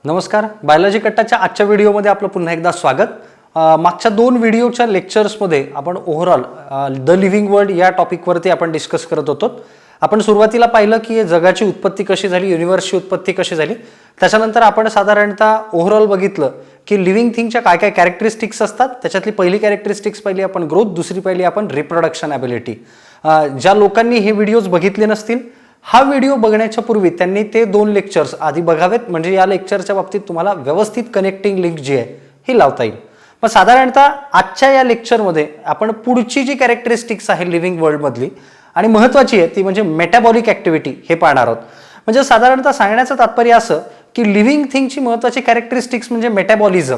नमस्कार. बायोलॉजी कट्टाच्या आजच्या व्हिडिओमध्ये आपलं पुन्हा एकदा स्वागत. मागच्या 2 व्हिडिओच्या लेक्चर्समध्ये आपण ओव्हरऑल द लिव्हिंग वर्ल्ड या टॉपिकवरती आपण डिस्कस करत होतो. आपण सुरुवातीला पाहिलं की जगाची उत्पत्ती कशी झाली, युनिव्हर्सची उत्पत्ती कशी झाली. त्याच्यानंतर आपण साधारणतः ओव्हरऑल बघितलं की लिव्हिंग थिंगच्या काय काय कॅरेक्टरिस्टिक्स असतात. त्याच्यातली पहिली कॅरेक्टरिस्टिक्स पाहिली आपण ग्रोथ, दुसरी पाहिली आपण रिप्रोडक्शन ॲबिलिटी. ज्या लोकांनी हे व्हिडिओज बघितले नसतील, हा व्हिडिओ बघण्याच्या पूर्वी त्यांनी ते 2 लेक्चर्स आधी बघावेत, म्हणजे या लेक्चरच्या बाबतीत तुम्हाला व्यवस्थित कनेक्टिंग लिंक जी आहे ही लावता येईल. मग साधारणतः आजच्या या लेक्चरमध्ये आपण पुढची जी कॅरेक्टरिस्टिक्स आहे लिव्हिंग वर्ल्डमधली आणि महत्त्वाची आहे ती म्हणजे मेटाबॉलिक ॲक्टिव्हिटी हे पाहणार आहोत. म्हणजे साधारणतः सांगण्याचं तात्पर्य असं की लिव्हिंग थिंगची महत्त्वाची कॅरेक्टरिस्टिक्स म्हणजे मेटाबॉलिझम.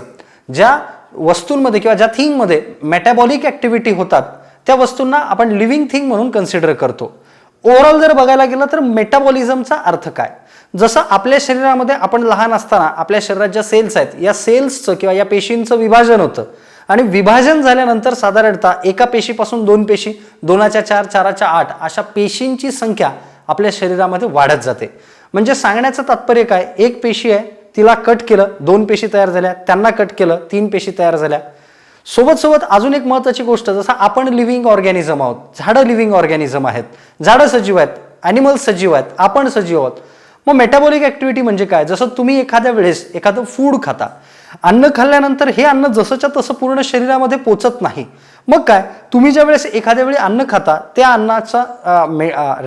ज्या वस्तूंमध्ये किंवा ज्या थिंगमध्ये मेटाबॉलिक ॲक्टिव्हिटी होतात त्या वस्तूंना आपण लिव्हिंग थिंग म्हणून कन्सिडर करतो. ओव्हरऑल जर बघायला गेलं तर मेटाबॉलिझमचा अर्थ काय? जसं आपल्या शरीरामध्ये आपण लहान असताना आपल्या शरीरात ज्या सेल्स आहेत या सेल्सचं किंवा या पेशींचं विभाजन होतं आणि विभाजन झाल्यानंतर साधारणतः एका पेशीपासून 2 पेशी, 2च्या 4, 4च्या 8 अशा पेशींची संख्या आपल्या शरीरामध्ये वाढत जाते. म्हणजे सांगण्याचं तात्पर्य काय? एक पेशी आहे, तिला कट केलं, 2 पेशी तयार झाल्या, त्यांना कट केलं, 3 पेशी तयार झाल्या. सोबत अजून एक महत्त्वाची गोष्ट, जसं आपण लिव्हिंग ऑर्गॅनिझम आहोत, झाडं लिव्हिंग ऑर्गॅनिझम आहेत, झाडं सजीव आहेत, ॲनिमल्स सजीव आहेत, आपण सजीव आहोत. मग मेटाबॉलिक ॲक्टिव्हिटी म्हणजे काय? जसं तुम्ही एखाद्या वेळेस एखादं फूड खाता, अन्न खाल्ल्यानंतर हे अन्न जसंच्या तसं पूर्ण शरीरामध्ये पोचत नाही. मग काय, तुम्ही ज्या वेळेस एखाद्या वेळी अन्न खाता त्या अन्नाचा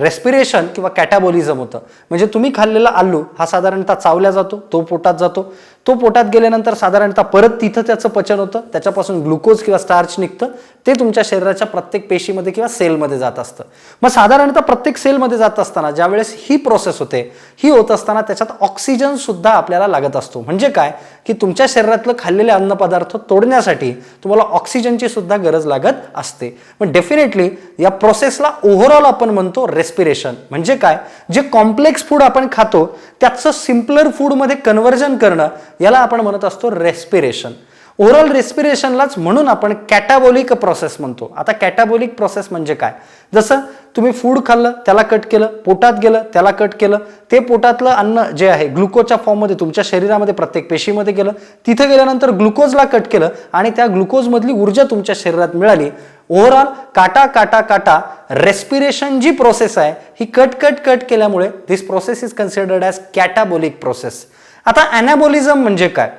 रेस्पिरेशन किंवा कॅटाबॉलिझम होतं. म्हणजे तुम्ही खाल्लेला आलू हा साधारणतः चावल्या जातो, तो पोटात जातो, तो पोटात गेल्यानंतर साधारणतः परत तिथं त्याचं पचन होतं, त्याच्यापासून ग्लुकोज किंवा स्टार्च निघतं, ते तुमच्या शरीराच्या प्रत्येक पेशीमध्ये किंवा सेलमध्ये जात असतं. मग साधारणतः प्रत्येक सेलमध्ये जात असताना ज्यावेळेस ही प्रोसेस होते, ही होत असताना त्याच्यात ऑक्सिजन सुद्धा आपल्याला लागत असतो. म्हणजे काय की तुमच्या शरीरातलं खाल्लेले अन्नपदार्थ तोडण्यासाठी तुम्हाला ऑक्सिजनची सुद्धा गरज लागत असते. पण डेफिनेटली या प्रोसेसला ओव्हरऑल आपण म्हणतो रेस्पिरेशन. म्हणजे काय, जे कॉम्प्लेक्स फूड आपण खातो त्याचं सिम्पलर फूडमध्ये कन्व्हर्जन करणं याला आपण म्हणत असतो रेस्पिरेशन. ओव्हरऑल रेस्पिरेशनलाच म्हणून आपण कॅटाबॉलिक प्रोसेस म्हणतो. आता कॅटाबॉलिक प्रोसेस म्हणजे काय? जसं तुम्ही फूड खाल्लं, त्याला कट केलं, पोटात गेलं, त्याला कट केलं, ते पोटातलं अन्न जे आहे ग्लुकोजच्या फॉर्ममध्ये तुमच्या शरीरामध्ये प्रत्येक पेशीमध्ये गेलं, तिथे गेल्यानंतर ग्लुकोजला कट केलं आणि त्या ग्लुकोजमधली ऊर्जा तुमच्या शरीरात मिळाली. ओव्हरऑल काटा रेस्पिरेशन जी प्रोसेस आहे ही कट केल्यामुळे this process is considered as catabolic process. आता ॲनाबॉलिझम म्हणजे काय?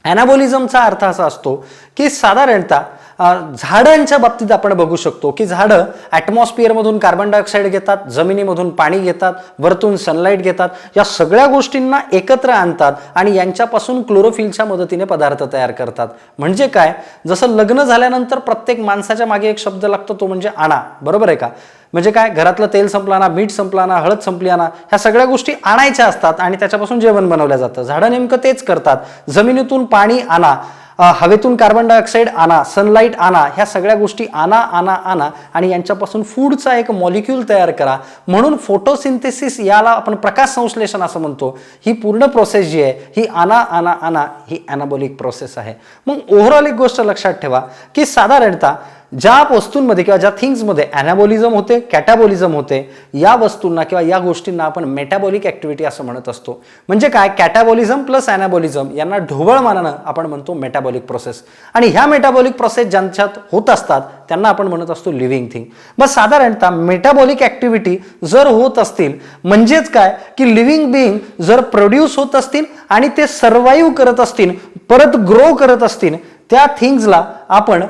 ॲनाबॉलिझमचा अर्थ असा असतो की साधारणतः झाडांच्या बाबतीत आपण बघू शकतो की झाडं ॲटमॉस्फिअरमधून कार्बन डायऑक्साईड घेतात, जमिनीमधून पाणी घेतात, वरतून सनलाईट घेतात, या सगळ्या गोष्टींना एकत्र आणतात आणि यांच्यापासून क्लोरोफिलच्या मदतीने पदार्थ तयार करतात. म्हणजे काय, जसं लग्न झाल्यानंतर प्रत्येक माणसाच्या मागे एक शब्द लागतो, तो म्हणजे आणा. बरोबर आहे का? म्हणजे काय, घरातलं तेल संपला ना, मीठ संपला ना, हळद संपली ना, ह्या सगळ्या गोष्टी आणायच्या असतात आणि त्याच्यापासून जेवण बनवलं जातं. झाडं नेमकं तेच करतात. जमिनीतून पाणी आणा, हवेतून कार्बन डायऑक्साईड आणा, सनलाईट आणा, ह्या सगळ्या गोष्टी आणा आणि यांच्यापासून फूडचा एक मॉलिक्यूल तयार करा. म्हणून फोटोसिंथेसिस याला आपण प्रकाश संश्लेषण असं म्हणतो. ही पूर्ण प्रोसेस जी आहे ही आणा ही ॲनाबॉलिक प्रोसेस आहे. मग ओव्हरऑल एक गोष्ट लक्षात ठेवा की साधारणतः ज्या वस्तूंमध्ये किंवा ज्या थिंग्समध्ये ॲनाबॉलिझम होते, कॅटाबॉलिझम होते, या वस्तूंना किंवा या गोष्टींना आपण मेटाबॉलिक ॲक्टिव्हिटी असं म्हणत असतो. म्हणजे काय, कॅटाबॉलिझम प्लस ॲनाबॉलिझम यांना ढोबळमानानं आपण म्हणतो मेटाबॉलिक प्रोसेस. आणि ह्या मेटाबॉलिक प्रोसेस ज्यांच्यात होत असतात त्यांना आपण म्हणत असतो लिव्हिंग थिंग. मग साधारणतः मेटाबॉलिक ॲक्टिव्हिटी जर होत असतील म्हणजेच काय की लिव्हिंग बिईंग जर प्रोड्यूस होत असतील आणि ते सर्वाईव्ह करत असतील, परत ग्रो करत असतील, त्या थिंग्सला आपण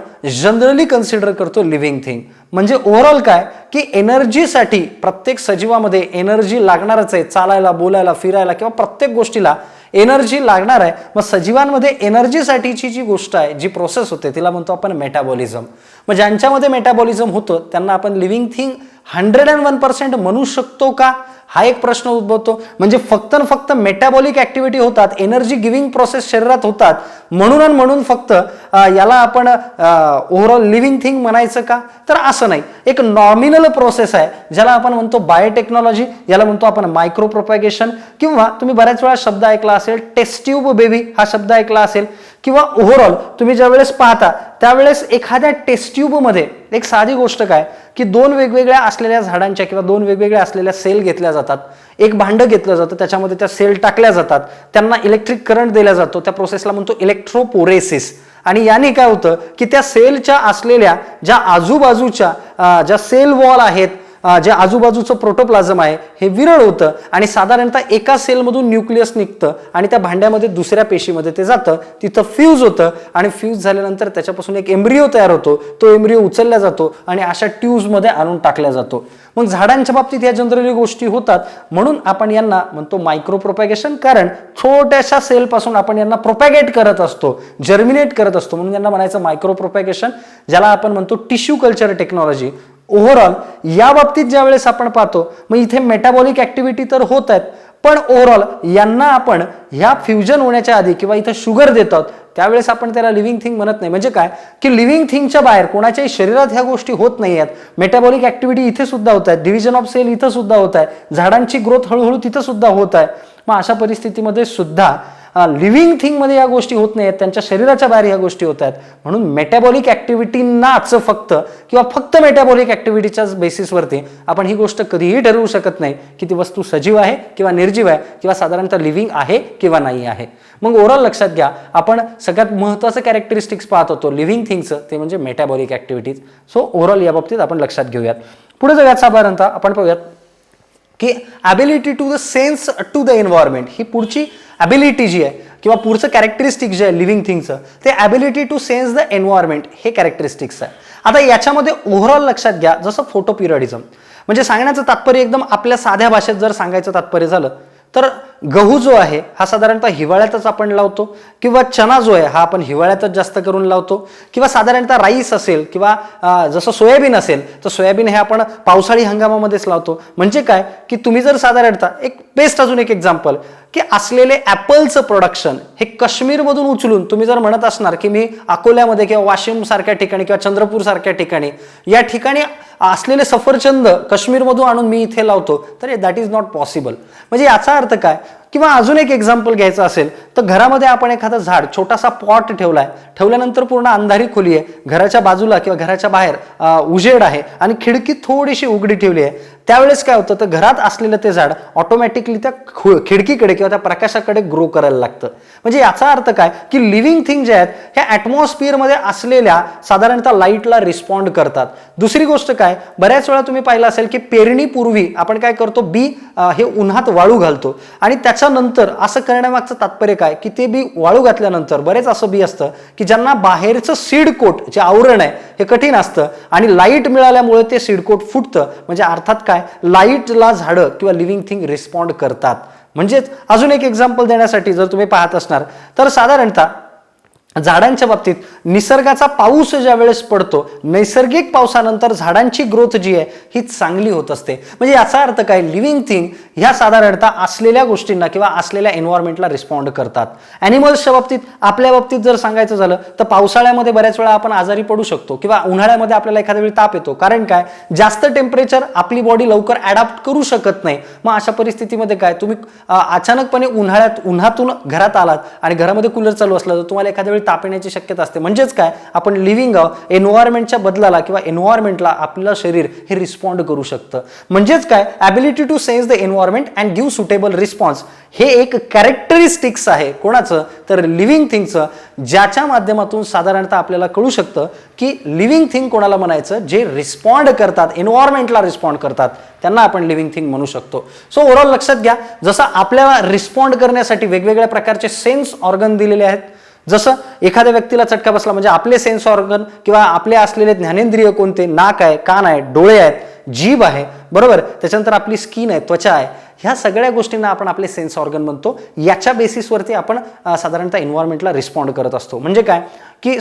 जनरली कन्सिडर करतो लिव्हिंग थिंग. म्हणजे ओव्हरऑल काय की एनर्जीसाठी प्रत्येक सजीवामध्ये एनर्जी लागणारच आहे. चालायला, बोलायला, फिरायला किंवा प्रत्येक गोष्टीला एनर्जी लागणार आहे. मग सजीवांमध्ये एनर्जीसाठीची जी गोष्ट आहे, जी प्रोसेस होते, तिला म्हणतो आपण मेटाबॉलिझम. मग ज्यांच्यामध्ये मेटाबॉलिझम होतं त्यांना आपण लिव्हिंग थिंग 101% म्हणू शकतो का, हा एक प्रश्न उद्भवतो. म्हणजे फक्त मेटाबॉलिक ॲक्टिव्हिटी होतात, एनर्जी गिव्हिंग प्रोसेस शरीरात होतात म्हणून फक्त याला आपण ओव्हरऑल लिव्हिंग थिंग म्हणायचं का? तर असं नाही. एक नॉमिनल प्रोसेस आहे ज्याला आपण म्हणतो बायोटेक्नॉलॉजी, याला म्हणतो आपण मायक्रो प्रोपॅगेशन, किंवा तुम्ही बऱ्याच वेळा शब्द ऐकला असेल टेस्ट ट्यूब बेबी हा शब्द ऐकला असेल. किंवा ओव्हरऑल तुम्ही ज्यावेळेस पाहता त्यावेळेस एखाद्या टेस्ट ट्यूबमध्ये एक साधी गोष्ट काय की 2 वेगवेगळ्या असलेल्या झाडांच्या किंवा 2 वेगवेगळ्या असलेल्या सेल घेतल्या जातात. एक भांडं घेतलं जातं, त्याच्यामध्ये त्या सेल टाकल्या जातात, त्यांना इलेक्ट्रिक करंट दिला जातो, त्या प्रोसेसला म्हणतो इलेक्ट्रोपोरेसिस. आणि याने काय होतं की त्या सेलच्या असलेल्या ज्या आजूबाजूच्या ज्या सेल वॉल आहेत, जे आजूबाजूचं प्रोटोप्लाझम आहे हे विरळ होतं आणि साधारणतः एका सेलमधून न्यूक्लियस निघतं आणि त्या भांड्यामध्ये दुसऱ्या पेशीमध्ये ते जातं, तिथं फ्यूज होतं आणि फ्यूज झाल्यानंतर त्याच्यापासून एक एम्ब्रिओ तयार होतो. तो एम्ब्रिओ उचलला जातो आणि अशा ट्यूब्समध्ये आणून टाकला जातो. मग झाडांच्या बाबतीत या जनरली गोष्टी होतात, म्हणून आपण यांना म्हणतो मायक्रो प्रोपॅगेशन, कारण छोट्याशा सेलपासून आपण यांना प्रोपॅगेट करत असतो, जर्मिनेट करत असतो, म्हणून यांना म्हणायचं मायक्रो प्रोपॅगेशन, ज्याला आपण म्हणतो टिश्यू कल्चर टेक्नॉलॉजी. ओव्हरऑल या बाबतीत ज्या वेळेस आपण पाहतो, मग इथे मेटाबॉलिक ऍक्टिव्हिटी तर होत आहेत, पण ओव्हरऑल यांना आपण ह्या फ्युजन होण्याच्या आधी किंवा इथे शुगर देतात त्यावेळेस आपण त्याला लिव्हिंग थिंग म्हणत नाही. म्हणजे काय की लिव्हिंग थिंगच्या बाहेर कोणाच्याही शरीरात ह्या गोष्टी होत नाही आहेत. मेटाबॉलिक ऍक्टिव्हिटी इथे सुद्धा होत आहे, डिव्हिजन ऑफ सेल इथं सुद्धा होत आहे, झाडांची ग्रोथ हळूहळू तिथं सुद्धा होत आहे. मग अशा परिस्थितीमध्ये सुद्धा लिव्हिंग थिंगमध्ये या गोष्टी होत नाहीत, त्यांच्या शरीराच्या बाहेर ह्या गोष्टी होत आहेत. म्हणून मेटाबॉलिक ऍक्टिव्हिटींनाच फक्त मेटाबॉलिक ऍक्टिव्हिटीच्या बेसिसवरती आपण ही गोष्ट कधीही ठरवू शकत नाही की ती वस्तू सजीव आहे किंवा निर्जीव आहे किंवा साधारणतः लिव्हिंग आहे किंवा नाही आहे. मग ओव्हरऑल लक्षात घ्या, आपण सगळ्यात महत्त्वाचं कॅरेक्टरिस्टिक्स पाहत होतो लिव्हिंग थिंगचं, ते म्हणजे मेटाबॉलिक ऍक्टिव्हिटीज. सो ओव्हरऑल या बाबतीत आपण लक्षात घेऊयात. पुढे जाऊयात साधारणतः आपण पाहूयात की ability to the sense to the environment, ही पुढची ॲबिलिटी जी आहे किंवा पुढचं कॅरेक्टरिस्टिक जे आहे लिव्हिंग थिंगचं, ते ability to sense the environment हे कॅरेक्टरिस्टिक्स आहे. आता याच्यामध्ये ओव्हरऑल लक्षात घ्या, जसं फोटोपिरियडिझम म्हणजे सांगण्याचं तात्पर्य एकदम आपल्या साध्या भाषेत जर सांगायचं तात्पर्य झालं तर गहू जो आहे हा साधारणतः हिवाळ्यातच आपण लावतो, किंवा चना जो आहे हा आपण हिवाळ्यातच जास्त करून लावतो, किंवा साधारणतः राईस असेल किंवा जसं सोयाबीन असेल तर सोयाबीन हे आपण पावसाळी हंगामामध्येच लावतो. म्हणजे काय की तुम्ही जर साधारणतः एक बेस्ट अजून एक एक्झाम्पल की असलेले ॲपलचं प्रोडक्शन हे काश्मीरमधून उचलून तुम्ही जर म्हणत असणार की मी अकोल्यामध्ये किंवा वाशिम सारख्या ठिकाणी किंवा चंद्रपूर सारख्या ठिकाणी या ठिकाणी असलेले सफरचंद काश्मीरमधून आणून मी इथे लावतो, तर दॅट इज नॉट पॉसिबल. म्हणजे याचा अर्थ काय, किंवा अजून एक एक्झाम्पल घ्यायचं असेल तर घरामध्ये आपण एखादं झाड छोटासा पॉट ठेवल्यानंतर पूर्ण अंधारी खोली आहे, घराच्या बाजूला किंवा घराच्या बाहेर उजेड आहे आणि खिडकी थोडीशी उघडी ठेवली आहे, त्यावेळेस काय होतं तर घरात असलेलं ते झाड ऑटोमॅटिकली त्या खिडकीकडे किंवा त्या प्रकाशाकडे ग्रो करायला लागतं. म्हणजे याचा अर्थ काय की लिव्हिंग थिंग जे आहेत ह्या ॲटमॉस्फिअरमध्ये असलेल्या साधारणतः लाईटला रिस्पॉन्ड करतात. दुसरी गोष्ट काय, बऱ्याच वेळा तुम्ही पाहिलं असेल की पेरणीपूर्वी आपण काय करतो, बी हे उन्हात वाळू घालतो आणि त्याच्यानंतर असं करण्यामागचं तात्पर्य काय की ते बी वाळू घातल्यानंतर बरेच असं बी असतं की ज्यांना बाहेरचं सीड कोट जे आवरण आहे हे कठीण असतं आणि लाईट मिळाल्यामुळे ते सीड कोट फुटतं. म्हणजे अर्थात काय, लाईटला झाडं किंवा लिव्हिंग थिंग रिस्पॉन्ड करतात. म्हणजेच अजून एक एक्झाम्पल देण्यासाठी जर तुम्ही पाहत असणार तर साधारणतः झाडांच्या बाबतीत निसर्गाचा पाऊस ज्या वेळेस पडतो, नैसर्गिक पावसानंतर झाडांची ग्रोथ जी आहे ही चांगली होत असते. म्हणजे याचा अर्थ काय, लिव्हिंग थिंग ह्या साधारणतः असलेल्या गोष्टींना किंवा असलेल्या एन्व्हायरमेंटला रिस्पॉन्ड करतात. ॲनिमल्सच्या बाबतीत, आपल्या बाबतीत जर सांगायचं झालं तर पावसाळ्यामध्ये बऱ्याच वेळा आपण आजारी पडू शकतो किंवा उन्हाळ्यामध्ये आपल्याला एखाद्या वेळी ताप येतो. कारण काय, जास्त टेम्परेचर आपली बॉडी लवकर ॲडॅप्ट करू शकत नाही. मग अशा परिस्थितीमध्ये काय, तुम्ही अचानकपणे उन्हातून घरात आलात आणि घरामध्ये कूलर चालू असला तर तुम्हाला एखाद्या वेळी ताप येण्याची शक्यता असते. म्हणजेच काय, आपण लिव्हिंग एन्व्हायरमेंटच्या बदलाला किंवा एन्व्हायरमेंटला आपलं शरीर हे रिस्पॉन्ड करू शकतं. म्हणजेच काय, ability to sense the environment and give suitable response हे एक कॅरेक्टरिस्टिक्स आहे. कोणाचं तर लिव्हिंग थिंगचं, ज्याच्या माध्यमातून साधारणतः आपल्याला कळू शकतं की लिव्हिंग थिंग कोणाला म्हणायचं, जे रिस्पॉन्ड करतात, एन्व्हायरमेंटला रिस्पॉन्ड करतात, त्यांना आपण लिव्हिंग थिंग म्हणू शकतो. सो ओव्हरऑल लक्षात घ्या, जसं आपल्याला रिस्पॉन्ड करण्यासाठी वेगवेगळ्या प्रकारचे सेन्स ऑर्गन दिलेले आहेत. जसं एखाद्या व्यक्तीला चटका बसला म्हणजे आपले सेन्स ऑर्गन किंवा आपले असलेले ज्ञानेंद्रिय कोणते, नाक आहे, कान आहे, डोळे आहेत, जीभ आहे, बरोबर, त्याच्यानंतर आपली स्किन आहे, त्वचा आहे, ह्या सगळ्या गोष्टींना आपण आपले सेन्स ऑर्गन म्हणतो. याच्या बेसिसवरती आपण साधारणतः एन्व्हायरमेंटला रिस्पॉन्ड करत असतो. म्हणजे काय की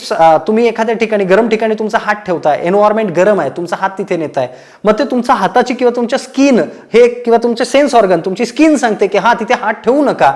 तुम्ही एखाद्या ठिकाणी गरम ठिकाणी तुमचा हात ठेवताय, एन्व्हायरमेंट गरम आहे, तुमचा हात तिथे नेताय, मग ते तुमच्या हाताची किंवा तुमच्या स्किन हे किंवा तुमचे सेन्स ऑर्गन, तुमची स्किन सांगते की हा तिथे हात ठेवू नका.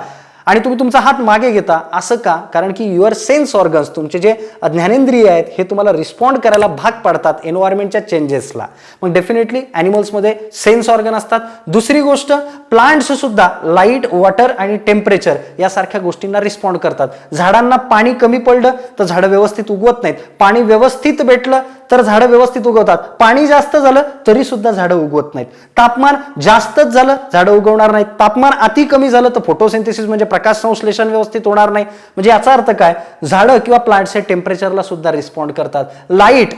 आणि तुम्ही तुमचा हात मागे घेता. असं का? कारण की युअर सेन्स ऑर्गन्स, तुमचे जे ज्ञानेंद्रिय आहेत हे तुम्हाला रिस्पॉन्ड करायला भाग पाडतात एन्व्हायरमेंटच्या चेंजेसला. मग डेफिनेटली ॲनिमल्समध्ये सेन्स ऑर्गन असतात. दुसरी गोष्ट, प्लांट्स सुद्धा लाईट, वॉटर आणि टेम्परेचर यासारख्या गोष्टींना रिस्पॉन्ड करतात. झाडांना पाणी कमी पडलं तर झाडं व्यवस्थित उगवत नाहीत, पाणी व्यवस्थित भेटलं तर झाडं व्यवस्थित उगवतात. पाणी जास्त झालं तरी सुद्धा झाडं उगवत नाहीत. तापमान जास्तच झालं झाडं उगवणार नाहीत. तापमान अति कमी झालं तर फोटोसिंथेसिस म्हणजे प्रकाश संश्लेषण व्यवस्थित होणार नाही. म्हणजे याचा अर्थ काय? झाडं किंवा प्लांट्स हे टेम्परेचरला सुद्धा रिस्पॉन्ड करतात. लाईट,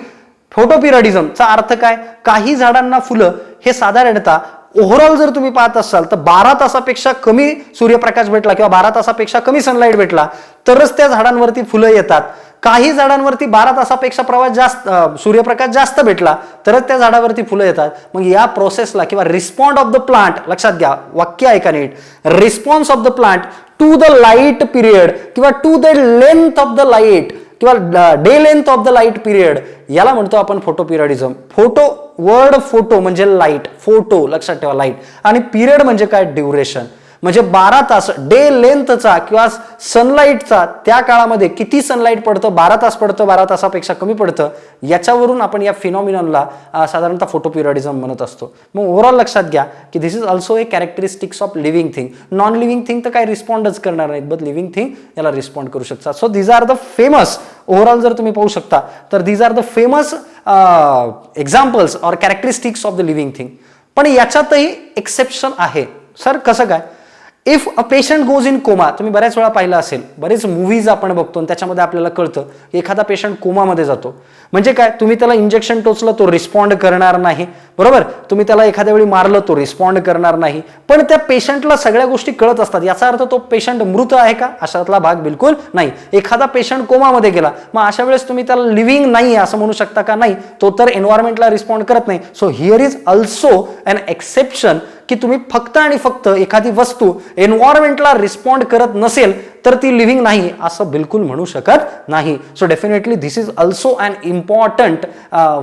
फोटोपिरियडिझमचा अर्थ काय? काही झाडांना फुलं हे साधारणतः ओव्हरऑल जर तुम्ही पाहत असाल तर 12 तासापेक्षा कमी सूर्यप्रकाश भेटला किंवा 12 तासापेक्षा कमी सनलाईट भेटला तरच त्या झाडांवरती फुलं येतात. काही झाडांवरती 12 तासापेक्षा सूर्यप्रकाश जास्त भेटला तरच त्या झाडावरती फुलं येतात. मग या प्रोसेसला किंवा रिस्पॉन्ड ऑफ द प्लांट, लक्षात घ्या, वाक्य ऐका नीट, response of the plant to the light period किंवा to the length of the light किंवा day length of the light period, याला म्हणतो आपण फोटोपिरियडिझम. वर्ड फोटो म्हणजे लाईट, फोटो लक्षात ठेवा लाईट, आणि पिरियड म्हणजे काय? ड्युरेशन. म्हणजे 12 तास डे लेंथचा किंवा सनलाईटचा त्या काळामध्ये किती सनलाईट पडतं, 12 तास पडतं, 12 तासापेक्षा कमी पडतं, याच्यावरून आपण या फिनॉमिनॉनला साधारणतः फोटोपिरियडिझम म्हणत असतो. मग ओव्हरऑल लक्षात घ्या की this is also a characteristics of living thing. Non living thing तर काही रिस्पॉन्डच करणार नाहीत, बट लिव्हिंग थिंग याला रिस्पॉन्ड करू शकतात. So these are the famous, overall जर तुम्ही पाहू शकता तर these are the famous examples or characteristics of the living thing. पण याच्यातही एक्सेप्शन आहे. सर कसं काय? If a patient goes in coma, तुम्ही बऱ्याच वेळा पाहिलं असेल, बरेच मूवीज आपण बघतो आणि त्याच्यामध्ये आपल्याला कळतं की एखादा पेशंट कोमामध्ये जातो. म्हणजे काय? तुम्ही त्याला इंजेक्शन टोचलं तो रिस्पॉन्ड करणार नाही, बरोबर? तुम्ही त्याला एखाद्या वेळी मारलं तो रिस्पॉन्ड करणार नाही, पण त्या पेशंटला सगळ्या गोष्टी कळत असतात. याचा अर्थ तो पेशंट मृत आहे का? अशातला भाग बिलकुल नाही. एखादा पेशंट कोमामध्ये गेला, मग अशा वेळेस तुम्ही त्याला लिव्हिंग नाही असं म्हणू शकता का? नाही, तो तर एन्व्हायरमेंटला रिस्पॉन्ड करत नाही. So here is also an exception की तुम्ही फक्त आणि फक्त एखादी वस्तू एन्व्हायरमेंटला रिस्पॉन्ड करत नसेल तर ती लिव्हिंग नाही असं बिलकुल म्हणू शकत नाही. So definitely this is also an important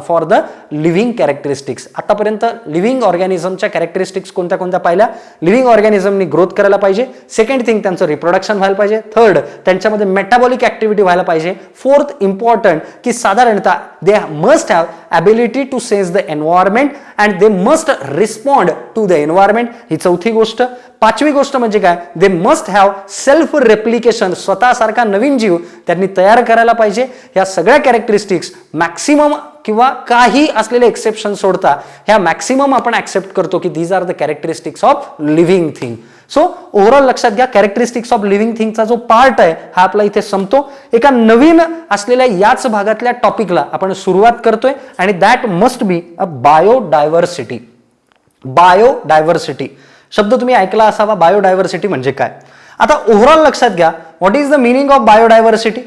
for the living characteristics. आतापर्यंत लिव्हिंग ऑर्गॅनिझमच्या कॅरेक्टरिस्टिक्स कोणत्या कोणत्या पाहिल्या? लिव्हिंग ऑर्गॅनिझमनी ग्रोथ करायला पाहिजे. सेकंड थिंग, त्यांचं रिप्रोडक्शन व्हायला पाहिजे. थर्ड, त्यांच्यामध्ये मेटाबॉलिक ऍक्टिव्हिटी व्हायला पाहिजे. फोर्थ इम्पॉर्टंट की साधारणतः they must have ability to sense the environment and they must respond to the environment. ही चौथी गोष्ट. पाचवी गोष्ट म्हणजे काय? They must have self replication, स्वतःसारखा नवीन जीव त्यांनी तयार करायला पाहिजे. या सगळ्या कॅरेक्टरिस्टिक्स मॅक्सिमम किंवा काही असलेले एक्सेप्शन सोडता ह्या मॅक्सिमम आपण ऍक्सेप्ट करतो की these are the characteristics of living thing. So overall लक्षात घ्या, कॅरेक्टरिस्टिक्स ऑफ लिव्हिंग थिंगचा जो पार्ट आहे हा आपला इथे संपतो. एका नवीन असलेल्या याच भागातल्या टॉपिकला आपण सुरुवात करतोय आणि that must be a biodiversity. Biodiversity शब्द तुम्ही ऐकला असावा. बायोडायव्हर्सिटी म्हणजे काय? आता ओव्हरऑल लक्षात घ्या, what is the meaning of biodiversity?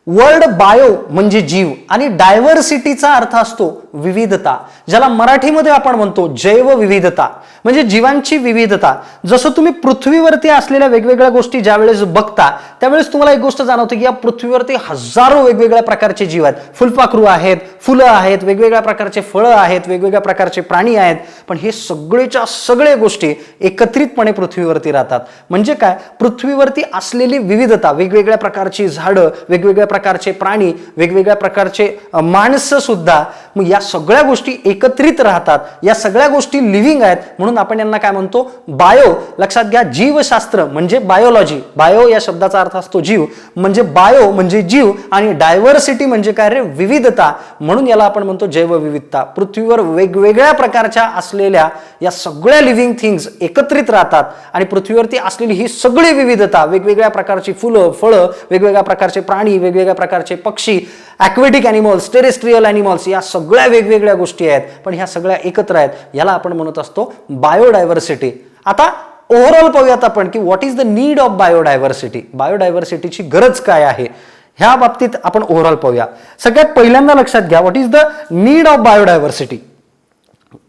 Word bio म्हणजे जीव आणि डायव्हर्सिटीचा अर्थ असतो विविधता, ज्याला मराठीमध्ये आपण म्हणतो जैवविविधता, म्हणजे जीवांची विविधता. जसं तुम्ही पृथ्वीवरती असलेल्या वेगवेगळ्या गोष्टी ज्यावेळेस बघता त्यावेळेस तुम्हाला एक गोष्ट जाणवते की या पृथ्वीवरती हजारो वेगवेगळ्या प्रकारचे जीव आहेत. फुलपाखरू आहेत, फुलं आहेत, वेगवेगळ्या प्रकारचे फळं आहेत, वेगवेगळ्या प्रकारचे प्राणी आहेत, पण हे सगळेच्या सगळे गोष्टी एकत्रितपणे पृथ्वीवरती राहतात. म्हणजे काय? पृथ्वीवरती असलेली विविधता, वेगवेगळ्या प्रकारची झाडं, वेगवेगळ्या प्रकारचे प्राणी, वेगवेगळ्या प्रकारचे माणसं सुद्धा, मग या सगळ्या गोष्टी एकत्रित राहतात. या सगळ्या गोष्टी लिव्हिंग आहेत म्हणून आपण यांना काय म्हणतो? बायो. लक्षात घ्या, जीवशास्त्र म्हणजे बायोलॉजी. बायो या शब्दाचा अर्थ असतो जीव, म्हणजे बायो म्हणजे जीव आणि डायव्हर्सिटी म्हणजे काय रे? विविधता. म्हणून याला आपण म्हणतो जैवविविधता. पृथ्वीवर वेगवेगळ्या प्रकारच्या असलेल्या या सगळ्या लिव्हिंग थिंग्स एकत्रित राहतात आणि पृथ्वीवरती असलेली ही सगळी विविधता, वेगवेगळ्या प्रकारची फुलं, फळं, वेगवेगळ्या प्रकारचे प्राणी, वेगवेगळ्या प्रकारचे पक्षी, ॲक्वेटिक ॲनिमल्स, टेरेस्ट्रियल ॲनिमल्स, या सगळ्या वेगवेगळ्या गोष्टी आहेत पण ह्या सगळ्या एकत्र आहेत. याला आपण म्हणत असतो बायोडायव्हर्सिटी. आता ओव्हरऑल पाहूयात आपण की what is the need of biodiversity. बायोडायव्हर्सिटीची गरज काय आहे ह्या बाबतीत आपण ओव्हरऑल पाहूया. सगळ्यात पहिल्यांदा लक्षात घ्या, what is the need of biodiversity.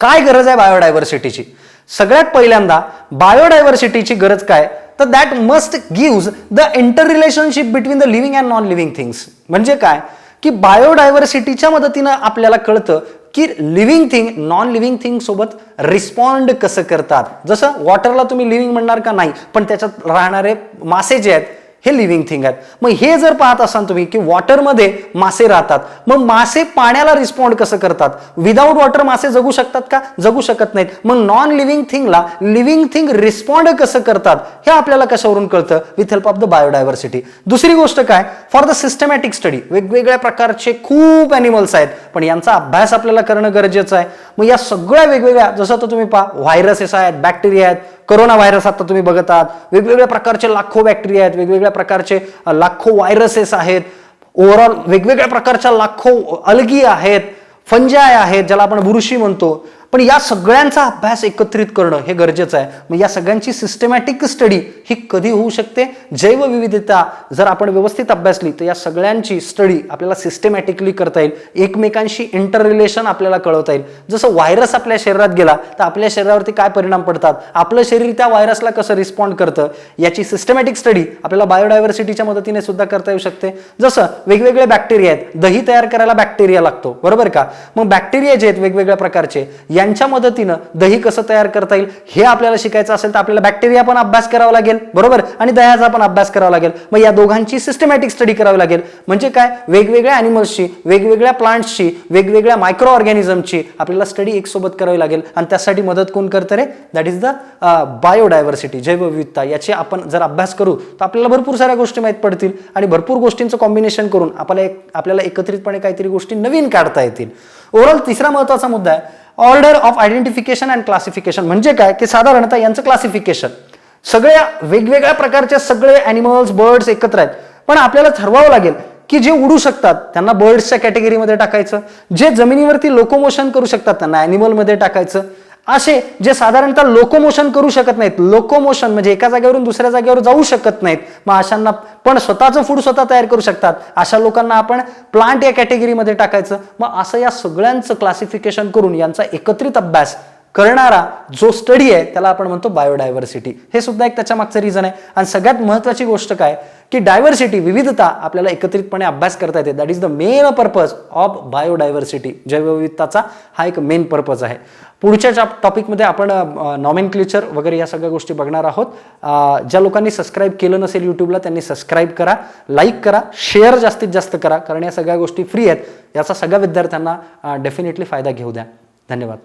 काय गरज आहे बायोडायव्हर्सिटीची? सगळ्यात पहिल्यांदा बायोडायव्हर्सिटीची गरज काय? तर that must gives the inter relationship between the living and non living things. म्हणजे काय की बायोडायव्हर्सिटीच्या मदतीनं आपल्याला कळतं की living thing non living thing सोबत रिस्पॉन्ड कसं करतात. जसं वॉटरला तुम्ही लिव्हिंग म्हणणार का नाही, पण त्याच्यात राहणारे मासे जे आहेत हे लिव्हिंग थिंग आहेत. मग हे जर पाहत असाल तुम्ही की वॉटरमध्ये मासे राहतात, मग मासे पाण्याला रिस्पॉन्ड कसं करतात. विदाऊट वॉटर मासे जगू शकतात का, जगू शकत नाहीत. मग नॉन लिव्हिंग थिंगला लिव्हिंग थिंग रिस्पॉन्ड कसं करतात हे आपल्याला कशावरून कळतं, with help of the biodiversity. दुसरी गोष्ट काय, फॉर द सिस्टमॅटिक स्टडी वेगवेगळ्या प्रकारचे खूप ॲनिमल्स आहेत, पण यांचा अभ्यास आपल्याला करणं गरजेचं आहे. मग या सगळ्या वेगवेगळ्या, जसं तर तुम्ही पहा व्हायरसेस आहेत, बॅक्टेरिया आहेत, कोरोना व्हायरस आता तुम्ही बघत आहात, वेगवेगळ्या प्रकारचे लाखो बॅक्टेरिया आहेत, वेगवेगळ्या प्रकारचे लाखो व्हायरसेस आहेत, ओव्हरऑल वेगवेगळ्या प्रकारच्या लाखो अलगी आहेत, फंजाय आहेत ज्याला आपण बुरशी म्हणतो. पण या सगळ्यांचा अभ्यास एकत्रित करणं हे गरजेचं आहे. मग या सगळ्यांची सिस्टमॅटिक स्टडी ही कधी होऊ शकते, जैवविविधता जर आपण व्यवस्थित अभ्यासली तर या सगळ्यांची स्टडी आपल्याला सिस्टमॅटिकली करता येईल, एकमेकांशी इंटर रिलेशन आपल्याला कळवता येईल. जसं व्हायरस आपल्या शरीरात गेला तर आपल्या शरीरावरती काय परिणाम पडतात, आपलं शरीर त्या व्हायरसला कसं रिस्पॉन्ड करतं, याची सिस्टमॅटिक स्टडी आपल्याला बायोडायव्हर्सिटीच्या मदतीने सुद्धा करता येऊ शकते. जसं वेगवेगळे बॅक्टेरिया आहेत, दही तयार करायला बॅक्टेरिया लागतो, बरोबर का. मग बॅक्टेरिया जे आहेत वेगवेगळ्या प्रकारचे, यांच्या मदतीनं दही कसं तयार करता येईल हे आपल्याला शिकायचं असेल तर आपल्याला बॅक्टेरिया पण अभ्यास करावा लागेल, बरोबर, आणि दह्याचा पण अभ्यास करावा लागेल. मग या दोघांची सिस्टमॅटिक स्टडी करावी लागेल. म्हणजे काय, वेगवेगळ्या अॅनिमल्सची, वेगवेगळ्या प्लांट्सची, वेगवेगळ्या मायक्रो ऑर्गॅनिझमची आपल्याला स्टडी एक सोबत करावी लागेल. आणि त्यासाठी मदत कोण करतं रे, दॅट इज द बायोडायव्हर्सिटी, जैवविविधता. याची आपण जर अभ्यास करू तर आपल्याला भरपूर साऱ्या गोष्टी माहीत पडतील आणि भरपूर गोष्टींचं कॉम्बिनेशन करून आपल्याला एकत्रितपणे काहीतरी गोष्टी नवीन काढता येतील. ओव्हरऑल तिसरा महत्त्वाचा मुद्दा आहे order of identification and classification. म्हणजे काय की साधारणतः यांचं क्लासिफिकेशन, सगळ्या वेगवेगळ्या प्रकारचे सगळे ॲनिमल्स बर्ड्स एकत्र आहेत, पण आपल्याला ठरवावं लागेल की जे उडू शकतात त्यांना बर्ड्सच्या कॅटेगरीमध्ये टाकायचं, जे जमिनीवरती लोकोमोशन करू शकतात त्यांना ॲनिमलमध्ये टाकायचं, असे जे साधारणतः लोकोमोशन करू शकत नाहीत, लोकोमोशन म्हणजे एका जागेवरून दुसऱ्या जागेवर जाऊ शकत नाहीत, मग अशांना पण स्वतःचं फूड स्वतः तयार करू शकतात, अशा लोकांना आपण प्लांट या कॅटेगरीमध्ये टाकायचं. मग असं या सगळ्यांचं क्लासिफिकेशन करून यांचा एकत्रित अभ्यास करणारा जो स्टडी आहे त्याला आपण म्हणतो बायोडायव्हर्सिटी. हे सुद्धा एक त्याच्या मागचं रिझन आहे. आणि सगळ्यात महत्त्वाची गोष्ट काय की डायव्हर्सिटी, विविधता आपल्याला एकत्रितपणे अभ्यास करता येते. That is the main purpose of biodiversity. जैवविविधताचा हा एक मेन पर्पज आहे. पुढच्या टॉपिकमध्ये आपण नॉमेनक्लेचर वगैरे या सगळ्या गोष्टी बघणार आहोत. ज्या लोकांनी सबस्क्राईब केलं नसेल यूट्यूबला त्यांनी सबस्क्राईब करा, लाईक करा, शेअर जास्तीत जास्त करा, कारण या सगळ्या गोष्टी फ्री आहेत. याचा सगळ्या विद्यार्थ्यांना डेफिनेटली फायदा घेऊ द्या. धन्यवाद.